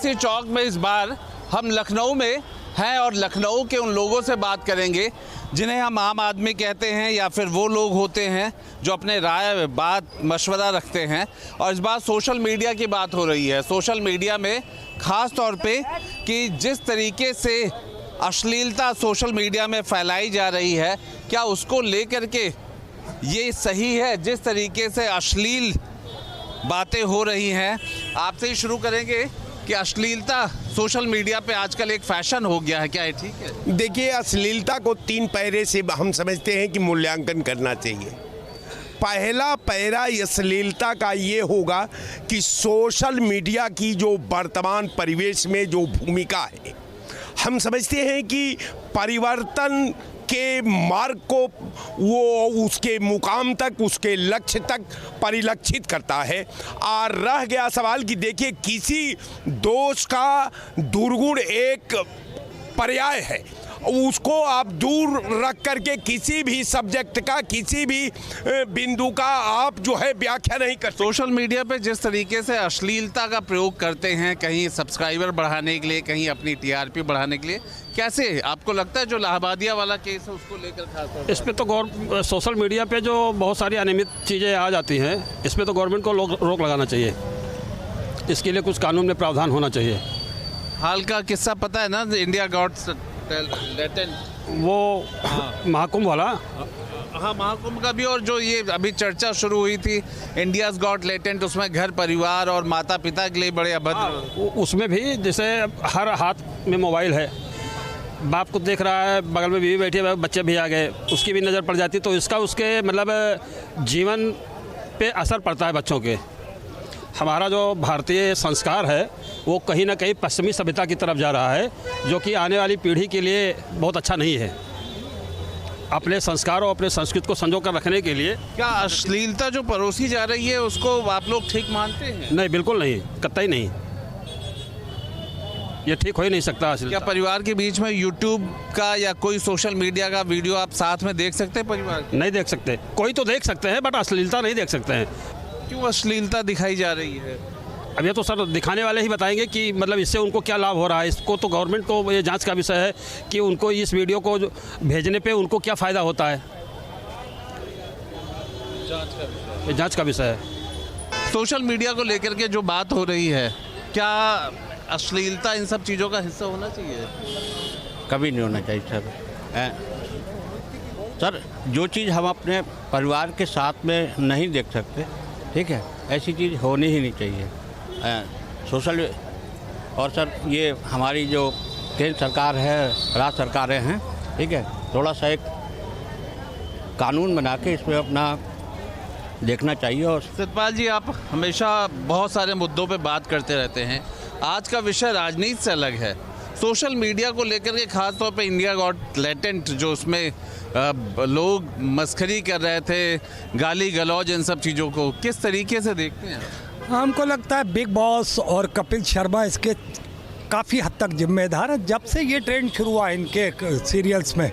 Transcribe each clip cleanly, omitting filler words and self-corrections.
चौरसी चौक में इस बार हम लखनऊ में हैं और लखनऊ के उन लोगों से बात करेंगे जिन्हें हम आम आदमी कहते हैं या फिर वो लोग होते हैं जो अपने राय बात मशवरा रखते हैं। और इस बार सोशल मीडिया की बात हो रही है। सोशल मीडिया में ख़ास तौर पे कि जिस तरीके से अश्लीलता सोशल मीडिया में फैलाई जा रही है, क्या उसको लेकर के ये सही है जिस तरीके से अश्लील बातें हो रही हैं। आपसे ही शुरू करेंगे कि अश्लीलता सोशल मीडिया पे आजकल एक फैशन हो गया है, क्या है ठीक है? देखिए, अश्लीलता को 3 पैरे से हम समझते हैं कि मूल्यांकन करना चाहिए। पहला पैरा अश्लीलता का ये होगा कि सोशल मीडिया की जो वर्तमान परिवेश में जो भूमिका है, हम समझते हैं कि परिवर्तन के मार्ग को वो उसके मुकाम तक, उसके लक्ष्य तक परिलक्षित करता है। और रह गया सवाल कि देखिए, किसी दोष का दुर्गुण एक पर्याय है, उसको आप दूर रख करके किसी भी सब्जेक्ट का, किसी भी बिंदु का आप जो है व्याख्या नहीं कर सकते। सोशल मीडिया पे जिस तरीके से अश्लीलता का प्रयोग करते हैं, कहीं सब्सक्राइबर बढ़ाने के लिए, कहीं अपनी टीआरपी बढ़ाने के लिए, कैसे आपको लगता है जो इलाहाबादिया वाला केस है उसको लेकर खासतौर इस पे तो सोशल मीडिया पे जो बहुत सारी अनियमित चीज़ें आ जाती हैं, इस पे तो गवर्नमेंट को रोक लगाना चाहिए। इसके लिए कुछ कानून में प्रावधान होना चाहिए। हाल का किस्सा पता है ना, इंडिया गॉट लेटेंट, वो महाकुंभ वाला, हाँ महाकुंभ का भी, और जो ये अभी चर्चा शुरू हुई थी इंडियाज गॉट लेटेंट, उसमें घर परिवार और माता पिता के लिए बड़े अभद्र। उसमें भी जैसे हर हाथ में मोबाइल है, बाप को देख रहा है, बगल में बीवी बैठी है, बच्चे भी आ गए, उसकी भी नज़र पड़ जाती, तो इसका उसके मतलब जीवन पे असर पड़ता है बच्चों के। हमारा जो भारतीय संस्कार है वो कहीं ना कहीं पश्चिमी सभ्यता की तरफ जा रहा है, जो कि आने वाली पीढ़ी के लिए बहुत अच्छा नहीं है। अपने संस्कार और अपने संस्कृति को संजो कर रखने के लिए क्या अश्लीलता जो परोसी जा रही है उसको आप लोग ठीक मानते हैं? नहीं, बिल्कुल नहीं, कतई नहीं, ये ठीक हो ही नहीं सकता। क्या परिवार के बीच में यूट्यूब का या कोई सोशल मीडिया का वीडियो आप साथ में देख सकते हैं परिवार के? नहीं देख सकते, कोई तो देख सकते हैं बट अश्लीलता नहीं देख सकते हैं। क्यों अश्लीलता दिखाई जा रही है? अब ये तो सर दिखाने वाले ही बताएंगे कि मतलब इससे उनको क्या लाभ हो रहा है। इसको तो गवर्नमेंट को ये जांच का विषय है कि उनको इस वीडियो को भेजने पे उनको क्या फ़ायदा होता है। जांच का विषय है। सोशल मीडिया को लेकर के जो बात हो रही है, क्या अश्लीलता इन सब चीज़ों का हिस्सा होना चाहिए? कभी नहीं होना चाहिए सर। जो चीज़ हम अपने परिवार के साथ में नहीं देख सकते, ठीक है, ऐसी चीज़ होनी ही नहीं चाहिए सोशल। और सर ये हमारी जो केंद्र सरकार है, राज्य सरकारें हैं, ठीक है, थोड़ा सा एक कानून बना के इसमें अपना देखना चाहिए। और सतपाल जी, आप हमेशा बहुत सारे मुद्दों पे बात करते रहते हैं, आज का विषय राजनीति से अलग है। सोशल मीडिया को लेकर के खास तौर पे इंडिया गॉट लेटेंट, जो उसमें लोग मस्खरी कर रहे थे, गाली गलौज, इन सब चीज़ों को किस तरीके से देखते हैं? हमको लगता है बिग बॉस और कपिल शर्मा इसके काफ़ी हद तक जिम्मेदार है। जब से ये ट्रेंड शुरू हुआ इनके सीरियल्स में,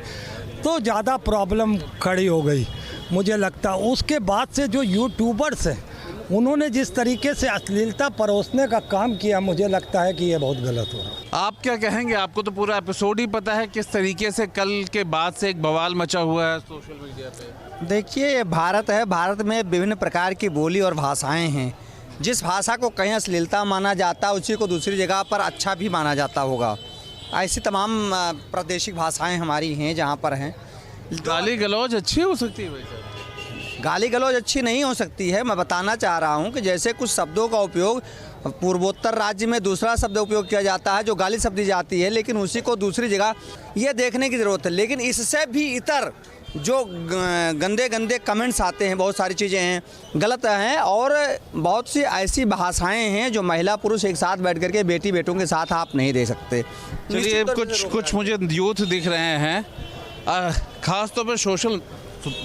तो ज़्यादा प्रॉब्लम खड़ी हो गई मुझे लगता है। उसके बाद से जो यूट्यूबर्स हैं, उन्होंने जिस तरीके से अश्लीलता परोसने का काम किया, मुझे लगता है कि ये बहुत गलत हो रहा। आप क्या कहेंगे? आपको तो पूरा एपिसोड ही पता है किस तरीके से कल के बाद से एक बवाल मचा हुआ है सोशल मीडिया पे। देखिए, ये भारत है, भारत में विभिन्न प्रकार की बोली और भाषाएं हैं। जिस भाषा को कहीं अश्लीलता माना जाता है, उसी को दूसरी जगह पर अच्छा भी माना जाता होगा। ऐसी तमाम प्रादेशिक भाषाएं हमारी हैं जहाँ पर हैं। गाली गलौज अच्छी हो सकती है भाई साहब? गाली गलौज अच्छी नहीं हो सकती है। मैं बताना चाह रहा हूँ कि जैसे कुछ शब्दों का उपयोग पूर्वोत्तर राज्य में दूसरा शब्द उपयोग किया जाता है जो गाली शब्द दी जाती है, लेकिन उसी को दूसरी जगह ये देखने की ज़रूरत है। लेकिन इससे भी इतर जो गंदे गंदे कमेंट्स आते हैं, बहुत सारी चीज़ें हैं गलत हैं, और बहुत सी ऐसी भाषाएं हैं जो महिला पुरुष एक साथ बैठ करके बेटी बेटों के साथ आप नहीं दे सकते। चलिए, कुछ मुझे यूथ दिख रहे हैं ख़ास तौर पर सोशल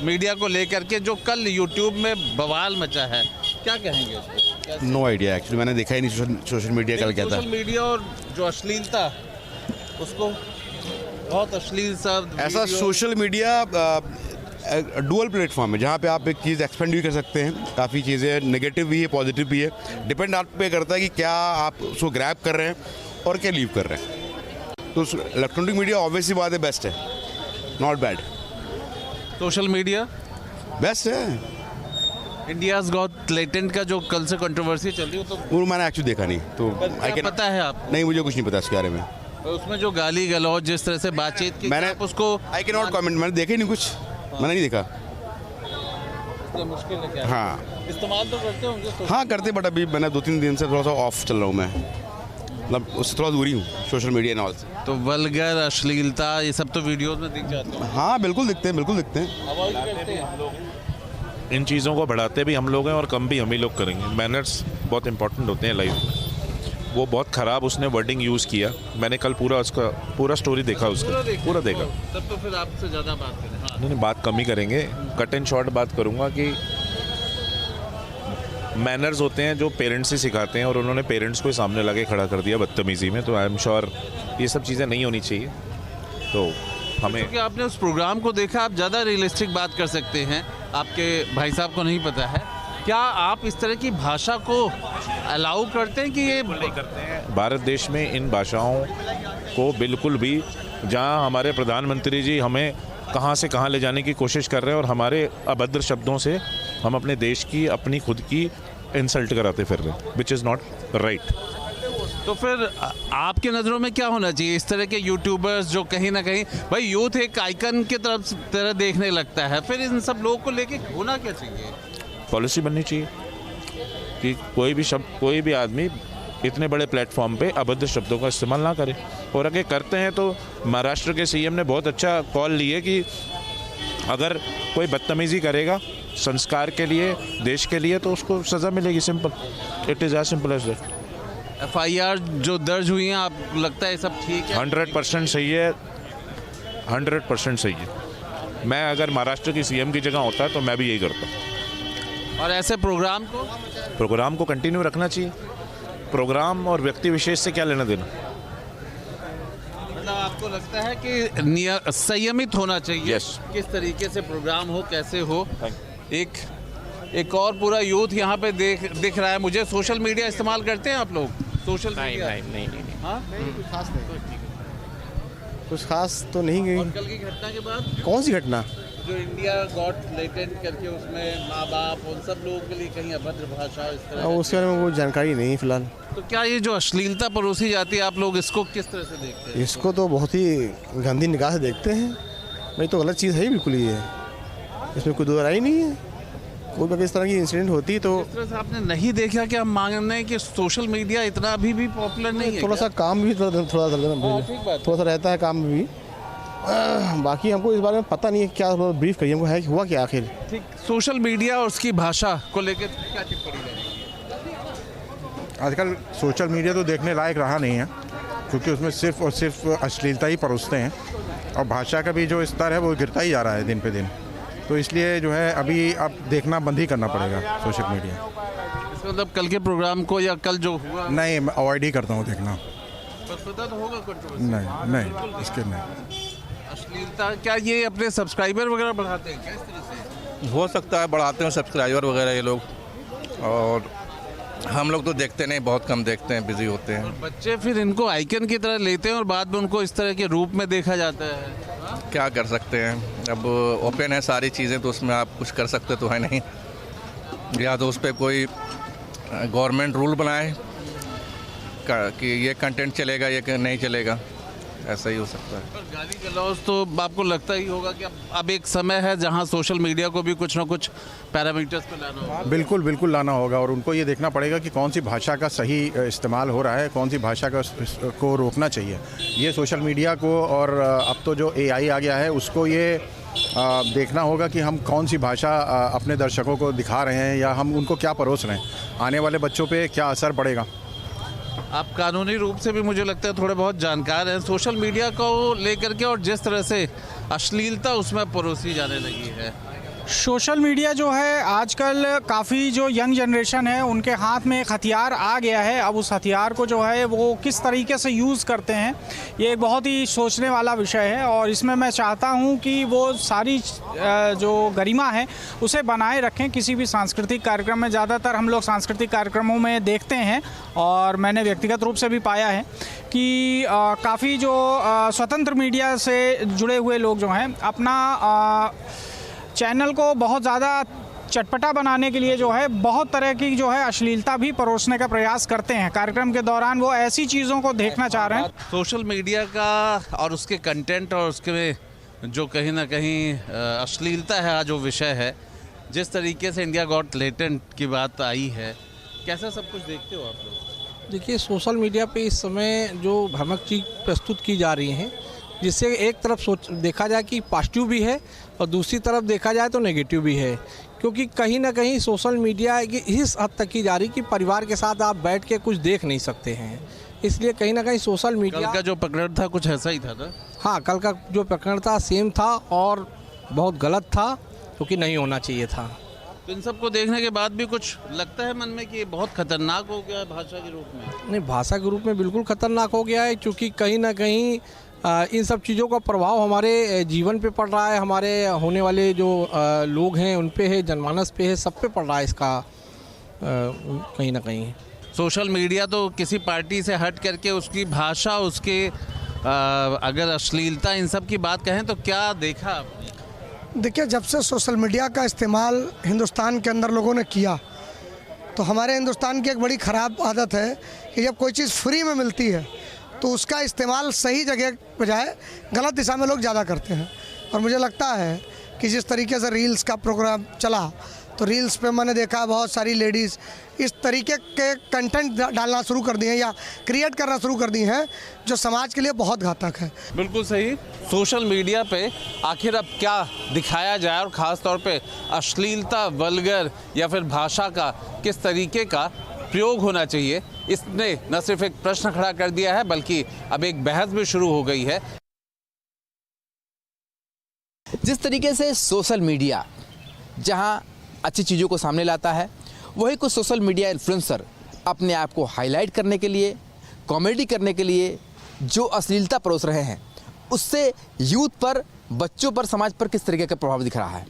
मीडिया को लेकर के, जो कल यूट्यूब में बवाल मचा है, क्या कहेंगे उसको? नो आइडिया, एक्चुअली मैंने देखा ही नहीं सोशल मीडिया कल क्या था। सोशल मीडिया और जो अश्लीलता, उसको बहुत अश्लील सा ऐसा सोशल मीडिया डुअल प्लेटफॉर्म है जहाँ पे आप एक चीज़ एक्सपेंड भी कर सकते हैं, काफ़ी चीज़ें नेगेटिव भी है पॉजिटिव भी है, डिपेंड आप पे करता है कि क्या आप उसको ग्रैब कर रहे हैं और क्या लीव कर रहे हैं। तो इलेक्ट्रॉनिक मीडिया ऑब्वियसली बात है बेस्ट है, not bad, social media best है। इंडियाज गॉट लेटेंट का जो कल से कंट्रोवर्सी चल रही है, तो वो मैंने एक्चुअली देखा नहीं, तो क्या पता है आप? नहीं, मुझे कुछ नहीं पता इसके बारे में। तो उसमें जो गाली गलौज जिस तरह से बातचीत की, मैंने आप उसको आई कैन नॉट कमेंट, मैंने देखा ही नहीं कुछ, मैंने नहीं देखा। मुश्किल है क्या? हाँ इस्तेमाल तो करते होंगे। हाँ करते, बट अभी मैंने 2-3 दिन से थोड़ा सा ऑफ चल रहा हूँ मैं, मतलब उससे थोड़ा दूरी हूँ सोशल मीडिया एंड ऑल से। तो वल्गर, अश्लीलता, ये सब तो वीडियोस में दिख जाते हैं। हाँ बिल्कुल दिखते हैं, बिल्कुल दिखते हैं। अवॉइड करते हैं। इन चीज़ों को बढ़ाते भी हम लोग हैं और कम भी हम ही लोग करेंगे। मैनर्स बहुत इंपॉर्टेंट होते हैं लाइफ में। वो बहुत ख़राब उसने वर्डिंग यूज़ किया, मैंने कल पूरा स्टोरी देखा उसका, पूरा देखा। तब तो फिर आपसे ज़्यादा बात करें। हाँ। नहीं, बात कम ही करेंगे, कट एंड शॉर्ट बात करूँगा कि मैनर्स होते हैं जो पेरेंट्स ही सिखाते हैं और उन्होंने पेरेंट्स को सामने लगे खड़ा कर दिया बदतमीज़ी में। तो आई एम श्योर ये सब चीज़ें नहीं होनी चाहिए। तो हमें, क्योंकि आपने उस प्रोग्राम को देखा, आप ज़्यादा रियलिस्टिक बात कर सकते हैं, आपके भाई साहब को नहीं पता है। क्या आप इस तरह की भाषा को अलाउ करते हैं कि ये नहीं करते हैं? भारत देश में इन भाषाओं को बिल्कुल भी, जहां हमारे प्रधानमंत्री जी हमें कहां से कहां ले जाने की कोशिश कर रहे हैं और हमारे अभद्र शब्दों से हम अपने देश की, अपनी खुद की इंसल्ट कराते फिर रहे हैं, विच इज़ नॉट राइट। तो फिर आपकी नज़रों में क्या होना चाहिए? इस तरह के यूट्यूबर्स जो कहीं ना कहीं, भाई यूथ एक आइकन की तरह देखने लगता है, फिर इन सब लोगों को लेके होना क्या चाहिए? पॉलिसी बननी चाहिए कि कोई भी शब्द, कोई भी आदमी इतने बड़े प्लेटफॉर्म पे अभद्र शब्दों का इस्तेमाल ना करे। और अगर करते हैं तो महाराष्ट्र के सीएम ने बहुत अच्छा कॉल लिए कि अगर कोई बदतमीज़ी करेगा संस्कार के लिए, देश के लिए, तो उसको सज़ा मिलेगी। Simple, it is as simple as that. FIR जो दर्ज हुई हैं, आप लगता है सब ठीक है? 100% सही है, 100% सही है। मैं अगर महाराष्ट्र की सीएम की जगह होता तो मैं भी यही करता। और ऐसे प्रोग्राम को कंटिन्यू रखना चाहिए। प्रोग्राम और व्यक्ति विशेष से क्या लेना देना। मतलब आपको लगता है कि संयमित होना चाहिए? Yes. किस तरीके से प्रोग्राम हो, कैसे हो। एक और पूरा यूथ यहाँ पे दिख रहा है मुझे। सोशल मीडिया इस्तेमाल करते हैं आप लोग? सोशल मीडिया नहीं। हाँ? कुछ खास तो नहीं गई। और कल की घटना के बाद कौन सी घटना? जो इंडिया गॉट लेटेंट करके उसमें माँ बाप उन सब लोगों के लिए कहीं अभद्र भाषा इस तरह, उसके बारे में कोई जानकारी नहीं फिलहाल। तो क्या ये जो अश्लीलता परोसी जाती है, आप लोग इसको किस तरह से देखते हैं? इसको तो बहुत ही गंदी निगाह से देखते हैं। नहीं तो गलत चीज़ है ही बिल्कुल, ये इसमें कोई दो राय नहीं है। कोई भी इस तरह की इंसिडेंट होती तो इस तरह से आपने नहीं देखा कि हम मांगने हैं कि सोशल मीडिया इतना अभी भी पॉपुलर नहीं है? थोड़ा सा काम भी थोड़ा ठीक सा रहता है काम भी। बाकी हमको इस बारे में पता नहीं है, क्या ब्रीफ करिए हमको है कि हुआ क्या आखिर। ठीक, सोशल मीडिया और उसकी भाषा को लेकर क्या टिप्पणी रहेगी? आजकल सोशल मीडिया तो देखने लायक रहा नहीं है, क्योंकि उसमें सिर्फ और सिर्फ अश्लीलता ही परोसते हैं और भाषा का भी जो स्तर है वो गिरता ही जा रहा है दिन पे दिन। तो इसलिए जो है अभी अब देखना बंद ही करना पड़ेगा सोशल मीडिया। इसका मतलब कल के प्रोग्राम को या कल जो हुआ? नहीं, मैं अवॉइड ही करता हूँ देखना। पता तो होगा कंट्रोवर्सी? नहीं इसके नहीं। अश्लीलता, क्या ये अपने सब्सक्राइबर वगैरह बढ़ाते हैं क्या इस तरह से? हो सकता है बढ़ाते हैं सब्सक्राइबर वगैरह ये लोग, और हम लोग तो देखते नहीं, बहुत कम देखते हैं, बिजी होते हैं। और बच्चे फिर इनको आइकन की तरह लेते हैं और बाद में उनको इस तरह के रूप में देखा जाता है। क्या कर सकते हैं, अब ओपन है सारी चीज़ें, तो उसमें आप कुछ कर सकते तो है नहीं। या तो उस पर कोई गवर्नमेंट रूल बनाए कि ये कंटेंट चलेगा, ये नहीं चलेगा, ऐसा ही हो सकता है। पर गाली गलौज तो आपको लगता ही होगा कि अब एक समय है जहां सोशल मीडिया को भी कुछ ना कुछ पैरामीटर्स पे लाना होगा। बिल्कुल लाना होगा और उनको ये देखना पड़ेगा कि कौन सी भाषा का सही इस्तेमाल हो रहा है, कौन सी भाषा को रोकना चाहिए। ये सोशल मीडिया को और अब तो जो AI आ गया है उसको ये देखना होगा कि हम कौन सी भाषा अपने दर्शकों को दिखा रहे हैं या हम उनको क्या परोस रहे हैं, आने वाले बच्चों पे क्या असर पड़ेगा। आप कानूनी रूप से भी मुझे लगता है थोड़े बहुत जानकार हैं सोशल मीडिया को लेकर के, और जिस तरह से अश्लीलता उसमें परोसी जाने लगी है, सोशल मीडिया जो है आजकल काफ़ी जो यंग जनरेशन है उनके हाथ में एक हथियार आ गया है। अब उस हथियार को जो है वो किस तरीके से यूज़ करते हैं, ये एक बहुत ही सोचने वाला विषय है। और इसमें मैं चाहता हूं कि वो सारी जो गरिमा है उसे बनाए रखें। किसी भी सांस्कृतिक कार्यक्रम में, ज़्यादातर हम लोग सांस्कृतिक कार्यक्रमों में देखते हैं और मैंने व्यक्तिगत रूप से भी पाया है कि काफ़ी जो स्वतंत्र मीडिया से जुड़े हुए लोग जो हैं अपना चैनल को बहुत ज़्यादा चटपटा बनाने के लिए जो है बहुत तरह की जो है अश्लीलता भी परोसने का प्रयास करते हैं। कार्यक्रम के दौरान वो ऐसी चीज़ों को देखना चाह रहे हैं। सोशल मीडिया का और उसके कंटेंट और उसके जो कहीं ना कहीं अश्लीलता है जो विषय है, जिस तरीके से इंडिया गॉट टैलेंट की बात आई है, कैसा सब कुछ देखते हो आप लोग? देखिए, सोशल मीडिया पे इस समय जो भ्रामक चीज़ प्रस्तुत की जा रही हैं, जिससे एक तरफ देखा जाए कि पॉजिटिव भी है और दूसरी तरफ देखा जाए तो नेगेटिव भी है। क्योंकि कहीं ना कहीं सोशल मीडिया की इस हद तक की जा रही कि परिवार के साथ आप बैठ के कुछ देख नहीं सकते हैं। इसलिए कहीं ना कहीं सोशल मीडिया कल का जो प्रकरण था कुछ ऐसा ही था ना? हाँ, कल का जो प्रकरण था सेम था और बहुत गलत था, क्योंकि नहीं होना चाहिए था। तो इन सबको देखने के बाद भी कुछ लगता है मन में कि बहुत खतरनाक हो गया है भाषा के रूप में? नहीं, भाषा के रूप में बिल्कुल खतरनाक हो गया है, क्योंकि कहीं ना कहीं इन सब चीज़ों का प्रभाव हमारे जीवन पे पड़ रहा है, हमारे होने वाले जो लोग हैं उन पे है, जनमानस पे है, सब पे पड़ रहा है इसका कहीं ना कहीं। सोशल मीडिया तो किसी पार्टी से हट करके उसकी भाषा, उसके अगर अश्लीलता, इन सब की बात कहें तो क्या देखा आपने? देखिए, जब से सोशल मीडिया का इस्तेमाल हिंदुस्तान के अंदर लोगों ने किया, तो हमारे हिंदुस्तान की एक बड़ी ख़राब आदत है कि जब कोई चीज़ फ्री में मिलती है तो उसका इस्तेमाल सही जगह बजाय गलत दिशा में लोग ज़्यादा करते हैं। और मुझे लगता है कि जिस तरीके से रील्स का प्रोग्राम चला, तो रील्स पे मैंने देखा बहुत सारी लेडीज़ इस तरीके के कंटेंट डालना शुरू कर दिए हैं या क्रिएट करना शुरू कर दिए हैं जो समाज के लिए बहुत घातक है। बिल्कुल सही। सोशल मीडिया पे आखिर अब क्या दिखाया जाए और ख़ास तौर पे अश्लीलता, वल्गर या फिर भाषा का किस तरीके का प्रयोग होना चाहिए, इसने न सिर्फ एक प्रश्न खड़ा कर दिया है बल्कि अब एक बहस भी शुरू हो गई है। जिस तरीके से सोशल मीडिया जहां अच्छी चीज़ों को सामने लाता है, वही कुछ सोशल मीडिया इन्फ्लुएंसर अपने आप को हाईलाइट करने के लिए, कॉमेडी करने के लिए जो अश्लीलता परोस रहे हैं, उससे यूथ पर, बच्चों पर, समाज पर किस तरीके का प्रभाव दिख रहा है?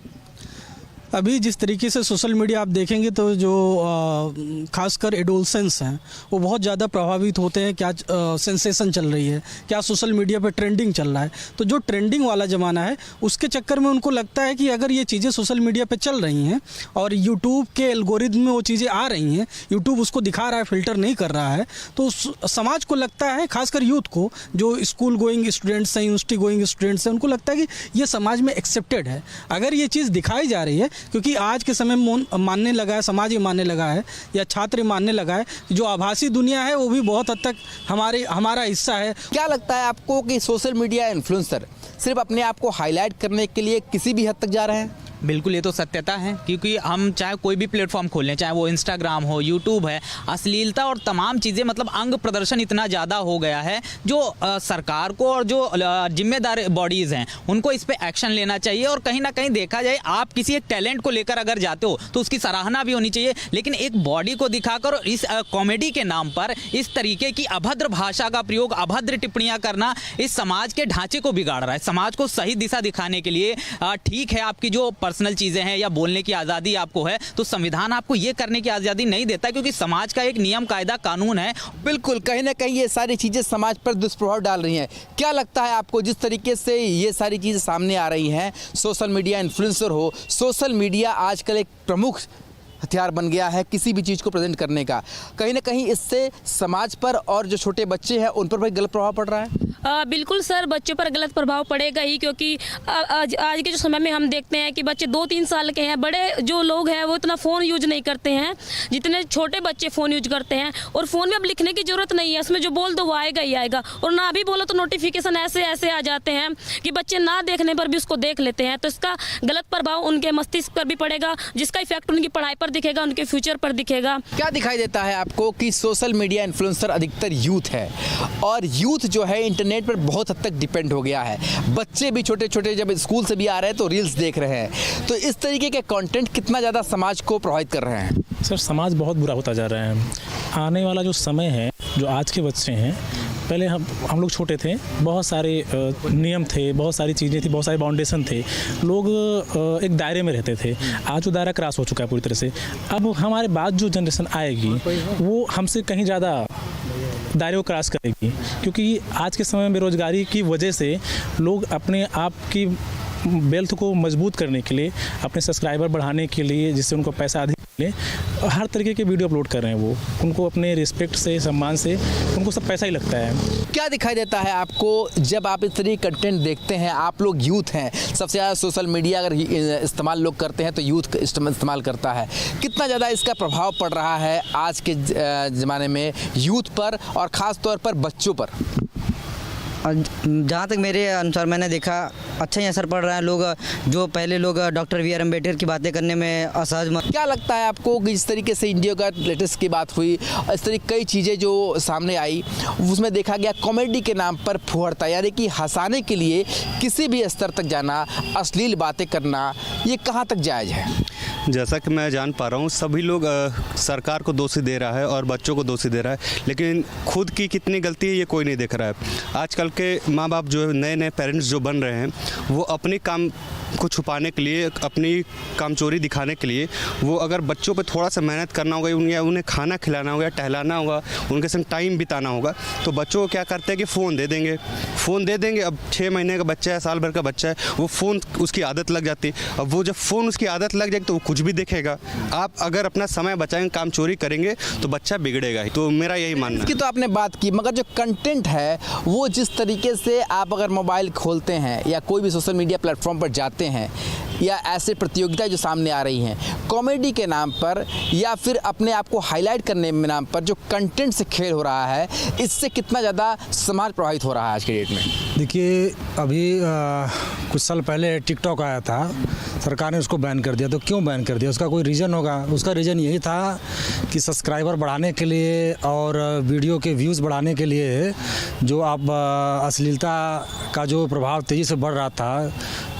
अभी जिस तरीके से सोशल मीडिया आप देखेंगे तो जो खासकर एडोलसेंस हैं वो बहुत ज़्यादा प्रभावित होते हैं। क्या सेंसेशन चल रही है, क्या सोशल मीडिया पे ट्रेंडिंग चल रहा है, तो जो ट्रेंडिंग वाला ज़माना है उसके चक्कर में उनको लगता है कि अगर ये चीज़ें सोशल मीडिया पे चल रही हैं और यूट्यूब के एल्गोरिथम में वो चीज़ें आ रही हैं, यूट्यूब उसको दिखा रहा है, फिल्टर नहीं कर रहा है, तो समाज को लगता है, खासकर यूथ को, जो स्कूल गोइंग स्टूडेंट्स हैं, यूनिवर्सिटी गोइंग स्टूडेंट्स हैं, उनको लगता है कि ये समाज में एक्सेप्टेड है। अगर ये चीज़ दिखाई जा रही है, क्योंकि आज के समय में मानने लगा है, समाज ये मानने लगा है या छात्र मानने लगा है, जो आभासी दुनिया है वो भी बहुत हद तक हमारा हिस्सा है। क्या लगता है आपको कि सोशल मीडिया इन्फ्लुएंसर सिर्फ अपने आप को हाईलाइट करने के लिए किसी भी हद तक जा रहे हैं? बिल्कुल, ये तो सत्यता है, क्योंकि हम चाहे कोई भी प्लेटफॉर्म खोल लें, चाहे वो इंस्टाग्राम हो, यूट्यूब है, अश्लीलता और तमाम चीज़ें, मतलब अंग प्रदर्शन इतना ज़्यादा हो गया है जो सरकार को और जो जिम्मेदार बॉडीज़ हैं उनको इस पर एक्शन लेना चाहिए। और कहीं ना कहीं देखा जाए, आप किसी एक टैलेंट को लेकर अगर जाते हो तो उसकी सराहना भी होनी चाहिए, लेकिन एक बॉडी को दिखाकर इस कॉमेडी के नाम पर इस तरीके की अभद्र भाषा का प्रयोग, अभद्र टिप्पणियाँ करना इस समाज के ढांचे को बिगाड़ रहा है। समाज को सही दिशा दिखाने के लिए ठीक है, आपकी जो पर्सनल चीज़ें हैं या बोलने की आज़ादी आपको है, तो संविधान आपको ये करने की आज़ादी नहीं देता, क्योंकि समाज का एक नियम, कायदा, कानून है। बिल्कुल, कहीं ना कहीं ये सारी चीज़ें समाज पर दुष्प्रभाव डाल रही हैं। क्या लगता है आपको, जिस तरीके से ये सारी चीज़ें सामने आ रही हैं, सोशल मीडिया इन्फ्लुएंसर हो, सोशल मीडिया आजकल एक प्रमुख हथियार बन गया है किसी भी चीज़ को प्रेजेंट करने का, कहीं ना कहीं इससे समाज पर और जो छोटे बच्चे हैं उन पर भी गलत प्रभाव पड़ रहा है? बिल्कुल सर, बच्चों पर गलत प्रभाव पड़ेगा ही, क्योंकि आज के जो समय में हम देखते हैं कि बच्चे 2-3 साल के हैं, बड़े जो लोग हैं वो इतना फ़ोन यूज नहीं करते हैं जितने छोटे बच्चे फ़ोन यूज करते हैं। और फ़ोन में अब लिखने की ज़रूरत नहीं है, उसमें जो बोल दो वो आएगा ही आएगा, और ना भी बोलो तो नोटिफिकेशन ऐसे ऐसे आ जाते हैं कि बच्चे ना देखने पर भी उसको देख लेते हैं। तो इसका गलत प्रभाव उनके मस्तिष्क पर भी पड़ेगा, जिसका इफेक्ट उनकी पढ़ाई पर दिखेगा, उनके फ्यूचर पर दिखेगा। क्या दिखाई देता है आपको कि सोशल मीडिया इन्फ्लुएंसर अधिकतर यूथ है, और यूथ जो है इंटरनेट इंटरनेट पर बहुत हद तक डिपेंड हो गया है। बच्चे भी छोटे छोटे जब स्कूल से भी आ रहे हैं तो रील्स देख रहे हैं। तो इस तरीके के कंटेंट कितना ज़्यादा समाज को प्रभावित कर रहे हैं? सर समाज बहुत बुरा होता जा रहा है। आने वाला जो समय है, जो आज के बच्चे हैं, पहले हम लोग छोटे थे, बहुत सारे नियम थे, बहुत सारी चीज़ें थी, बहुत सारे बाउंडेशन थे, लोग एक दायरे में रहते थे। आज वो दायरा क्रॉस हो चुका है पूरी तरह से। अब हमारे बाद जो जनरेशन आएगी वो हमसे कहीं ज़्यादा दायरे को क्रॉस करेगी, क्योंकि आज के समय में बेरोजगारी की वजह से लोग अपने आप की वेल्थ को मजबूत करने के लिए, अपने सब्सक्राइबर बढ़ाने के लिए, जिससे उनको पैसा अधिक मिले, हर तरीके के वीडियो अपलोड कर रहे हैं। वो उनको अपने रिस्पेक्ट से, सम्मान से, उनको सब पैसा ही लगता है। क्या दिखाई देता है आपको जब आप इस तरह के कंटेंट देखते हैं? आप लोग यूथ हैं, सबसे ज़्यादा सोशल मीडिया अगर इस्तेमाल लोग करते हैं तो यूथ इस्तेमाल करता है। कितना ज़्यादा इसका प्रभाव पड़ रहा है आज के ज़माने में यूथ पर और ख़ास तौर पर बच्चों पर? जहाँ तक मेरे अनुसार मैंने देखा अच्छा ही असर पड़ रहा है। लोग जो पहले लोग डॉक्टर बी आर अम्बेडकर की बातें करने में असहज। क्या लगता है आपको कि जिस तरीके से इंडिया का लेटेस्ट की बात हुई, इस तरह कई चीज़ें जो सामने आई, उसमें देखा गया कॉमेडी के नाम पर फुहड़ता, यानी कि हंसाने के लिए किसी भी स्तर तक जाना, अश्लील बातें करना, ये कहाँ तक जायज़ है? जैसा कि मैं जान पा रहा हूँ, सभी लोग सरकार को दोषी दे रहा है और बच्चों को दोषी दे रहा है, लेकिन खुद की कितनी गलती है ये कोई नहीं देख रहा है। आजकल के माँ बाप जो नए नए पेरेंट्स जो बन रहे हैं, वो अपनी काम को छुपाने के लिए, अपनी कामचोरी दिखाने के लिए, वो अगर बच्चों पे थोड़ा सा मेहनत करना होगा, उन्हें खाना खिलाना होगा, टहलाना होगा, उनके संग टाइम बिताना होगा, तो बच्चों को क्या करते हैं कि फ़ोन दे देंगे। अब 6 महीने का बच्चा है, साल भर का बच्चा है, वो फ़ोन उसकी आदत लग जाती है। अब वो जब फ़ोन उसकी आदत लग जाएगी तो वो कुछ भी देखेगा। आप अगर अपना समय बचाएंगे, काम चोरी करेंगे तो बच्चा बिगड़ेगा ही। तो मेरा यही मानना है। इसकी तो आपने बात की, मगर जो कंटेंट है वो जिस तरीके से आप अगर मोबाइल खोलते हैं या कोई भी सोशल मीडिया प्लेटफॉर्म पर जाते हैं, या ऐसे प्रतियोगिताएं जो सामने आ रही हैं कॉमेडी के नाम पर या फिर अपने आप को हाईलाइट करने के नाम पर, जो कंटेंट से खेल हो रहा है, इससे कितना ज़्यादा समाज प्रभावित हो रहा है आज के डेट में? देखिए, अभी कुछ साल पहले टिकटॉक आया था, सरकार ने उसको बैन कर दिया। तो क्यों बैन कर दिया? उसका कोई रीज़न होगा। उसका रीज़न यही था कि सब्सक्राइबर बढ़ाने के लिए और वीडियो के व्यूज़ बढ़ाने के लिए, जो अब अश्लीलता का जो प्रभाव तेज़ी से बढ़ रहा था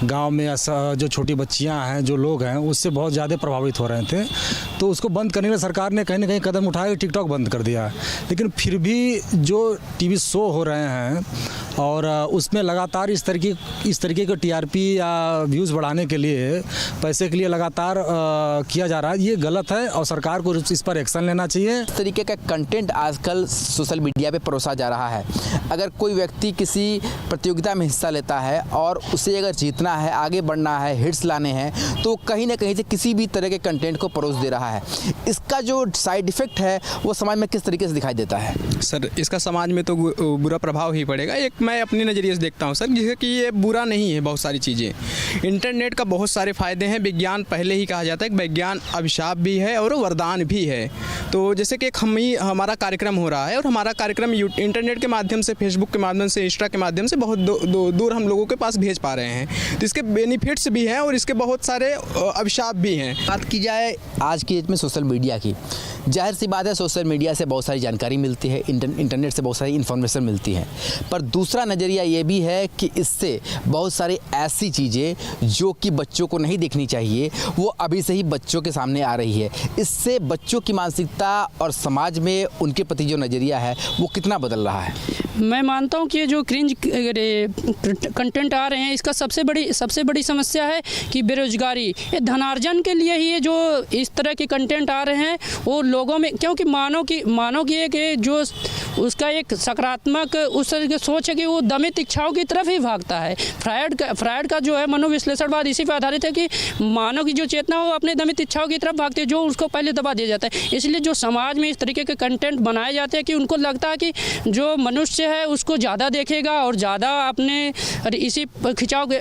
गांव में, जो छोटी बच्चियां हैं, जो लोग हैं, उससे बहुत ज़्यादा प्रभावित हो रहे थे। तो उसको बंद करने के लिए सरकार ने कहीं ना कहीं कदम उठाया, टिकटॉक बंद कर दिया। लेकिन फिर भी जो टीवी शो हो रहे हैं और उसमें लगातार इस तरीके के टीआरपी या व्यूज़ बढ़ाने के लिए, पैसे के लिए लगातार किया जा रहा है, ये गलत है और सरकार को इस पर एक्शन लेना चाहिए। इस तरीके का कंटेंट आजकल सोशल मीडिया पे परोसा जा रहा है। अगर कोई व्यक्ति किसी प्रतियोगिता में हिस्सा लेता है और उसे अगर जीतना है, आगे बढ़ना है, हिट्स लाने हैं, तो कहीं ना कहीं से किसी भी तरह के कंटेंट को परोस दे रहा है। इसका जो साइड इफ़ेक्ट है वो समाज में किस तरीके से दिखाई देता है? सर, इसका समाज में तो बुरा प्रभाव ही पड़ेगा। एक मैं अपने नज़रिए से देखता हूँ सर, जैसे कि ये बुरा नहीं है। बहुत सारी चीज़ें, इंटरनेट का बहुत सारे फ़ायदे हैं। विज्ञान पहले ही कहा जाता है कि विज्ञान अभिशाप भी है और वरदान भी है। तो जैसे कि हमारा कार्यक्रम हो रहा है और हमारा कार्यक्रम इंटरनेट के माध्यम से, फेसबुक के माध्यम से, इंस्टा के माध्यम से बहुत दूर हम लोगों के पास भेज पा रहे हैं। तो इसके बेनिफिट्स भी हैं और इसके बहुत सारे अभिशाप भी हैं। बात की जाए आज की डेट में सोशल मीडिया की, जाहिर सी बात है सोशल मीडिया से बहुत सारी जानकारी मिलती है, इंटरनेट से बहुत सारी इन्फॉर्मेशन मिलती है, पर दूसरा नज़रिया ये भी है कि इससे बहुत सारी ऐसी चीज़ें जो कि बच्चों को नहीं देखनी चाहिए वो अभी से ही बच्चों के सामने आ रही है। इससे बच्चों की मानसिकता और समाज में उनके प्रति जो नज़रिया है वो कितना बदल रहा है? मैं मानता हूँ कि ये जो क्रिंज कंटेंट आ रहे हैं, इसका सबसे बड़ी समस्या है कि बेरोजगारी। ये धनार्जन के लिए ही ये जो इस तरह के कंटेंट आ रहे हैं वो लोगों में, क्योंकि मानव की एक जो उसका एक सकारात्मक उस तरह की सोच है कि वो दमित इच्छाओं की तरफ ही भागता है। फ्रायड का जो है मनोविश्लेषणवाद इसी पर आधारित है कि मानव की जो चेतना हो अपने दमित इच्छाओं की तरफ भागती है, जो उसको पहले दबा दिया जाता है। इसलिए जो समाज में इस तरीके के कंटेंट बनाए जाते हैं कि उनको लगता है कि जो मनुष्य है उसको ज़्यादा देखेगा और ज़्यादा अपने इसी खिंचाव के,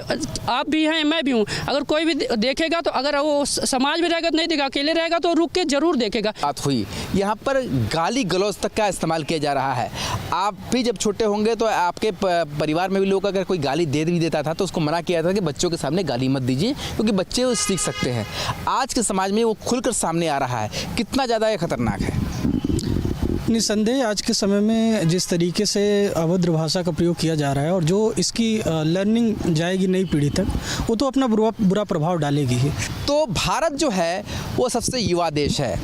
आप भी हैं, मैं भी हूँ, अगर कोई भी देखेगा तो अगर वो समाज में रहेगा तो नहीं देखेगा, अकेले रहेगा तो रुक के जरूर देखेगा। बात हुई यहाँ पर गाली गलौज तक का इस्तेमाल किया जा रहा है। आप भी जब छोटे होंगे तो आपके परिवार में भी लोग अगर कोई गाली दे भी देता था तो उसको मना किया था कि बच्चों के सामने गाली मत दीजिए, क्योंकि बच्चे वो सीख सकते हैं। आज के समाज में वो खुलकर सामने आ रहा है, कितना ज़्यादा ये खतरनाक है? निसंदेह आज के समय में जिस तरीके से अभद्र भाषा का प्रयोग किया जा रहा है और जो इसकी लर्निंग जाएगी नई पीढ़ी तक, वो तो अपना बुरा प्रभाव डालेगी ही। तो भारत जो है वो सबसे युवा देश है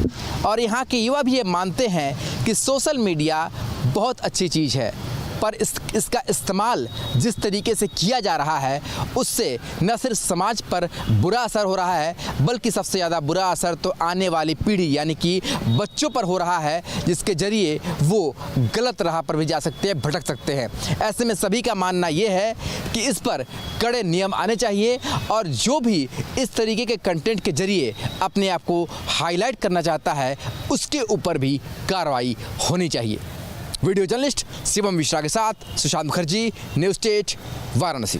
और यहाँ के युवा भी ये मानते हैं कि सोशल मीडिया बहुत अच्छी चीज़ है, पर इसका इस्तेमाल जिस तरीके से किया जा रहा है उससे न सिर्फ समाज पर बुरा असर हो रहा है, बल्कि सबसे ज़्यादा बुरा असर तो आने वाली पीढ़ी यानी कि बच्चों पर हो रहा है, जिसके जरिए वो गलत राह पर भी जा सकते हैं, भटक सकते हैं। ऐसे में सभी का मानना ये है कि इस पर कड़े नियम आने चाहिए और जो भी इस तरीके के कंटेंट के जरिए अपने आप को हाईलाइट करना चाहता है उसके ऊपर भी कार्रवाई होनी चाहिए। वीडियो जर्नलिस्ट शिवम मिश्रा के साथ सुशांत मुखर्जी, न्यूज़ 8 वाराणसी।